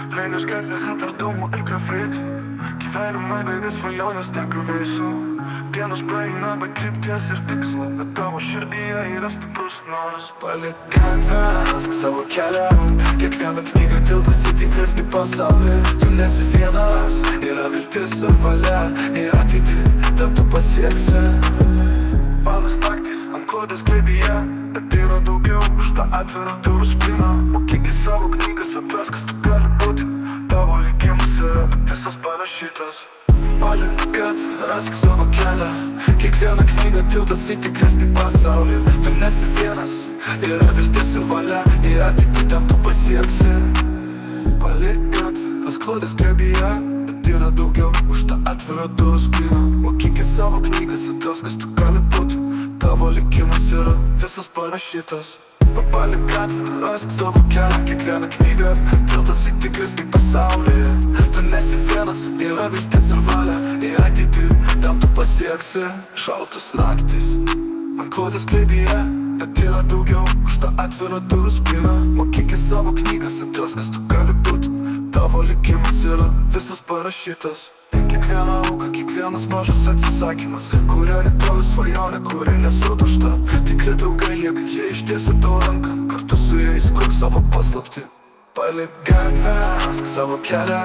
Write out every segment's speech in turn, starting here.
Vilnius gatvėse tarp dūmų ir grafiti. Gyvenimai baigia svajonės tenka visų. Dienos praeina be krypties ir tikslo, bet tavo širdyje yra stiprus noras. Palik gatvę, rask savo kelią. Kiekviena knyga tiltas į tikresnį pasaulį. Tu nesi vienas, yra viltis ir valia. Į ateitį tam tu pasieksi. Balas naktys ant klodės glėbyje, bet yra daugiau už tą atvirą durų spyną. Mokyk į savo knygas, atras kas tu gali būti. Tavo likimas yra visas parašytas. Palik gatvę, rask savo kelią. Kiekviena knyga tiltas į tikresnį pasaulį. Tu nesi vienas, yra viltis ir valia. Į ateitį tam tu pasieksi. Palik gatvę, rask klodės glėbyje, bet yra daugiau už tą atvirą durų spyną. Mokyk į savo knygas, atras kas tu gali būti. Tavo likimas yra visas parašytas. Palik gatvę, rask savo kelią. Kiekviena knyga tiltas į tikresnį pasaulį. Tu nesi vienas, yra viltis ir valia. Į ateitį tam tu pasieksi. Šaltos naktys ant klodės glėbyje, bet yra daugiau už tą atvirą durų spyną. Mokyk į savo knygas, atras kas tu gali būti. Tavo likimas yra visas parašytas. Kiekviena auka, kiekvienas mažas atsisakymas, kuria rytojus svajonė, kuri nesudužta. Tikri draugai lieka, jie ištiesia tau ranką. Kartu su jais kurk savo paslaptį. Palik gatvę, rask savo kelią.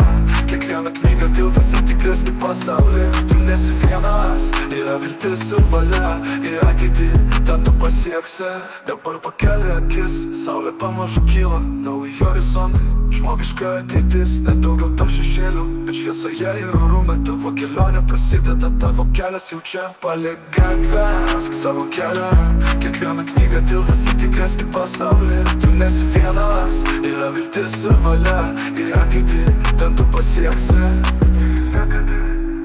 Kiekviena knyga tiltas į tikresnį pasaulį. Tu nesi vienas, yra viltis ir valia. Į ateitį ten tu pasieksi. Dabar pakeli akis, saulė pamažu kyla. Nauji horizontai, žmogiška ateitis. Nedaugiau tarp šešėlių, bet šviesoje ir orume. Tavo kelionė prasideda, tavo kelias jau čia. Palik gatvę, rask savo kelią. Kiekviena knyga tiltas į tikresnį pasaulį. Tu nesi vienas, yra viltis ir valia. Į ateitį ten tu pasieksi.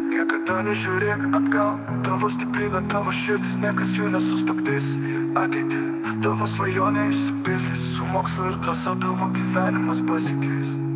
Niekada nežiūrėk atgal. Tavo stiprybė, tavo širdis, niekas jų nesustabdys. Ateitį tavo svajonė išsipildys. Su mokslu ir drąsa tavo gyvenimas pasikeis.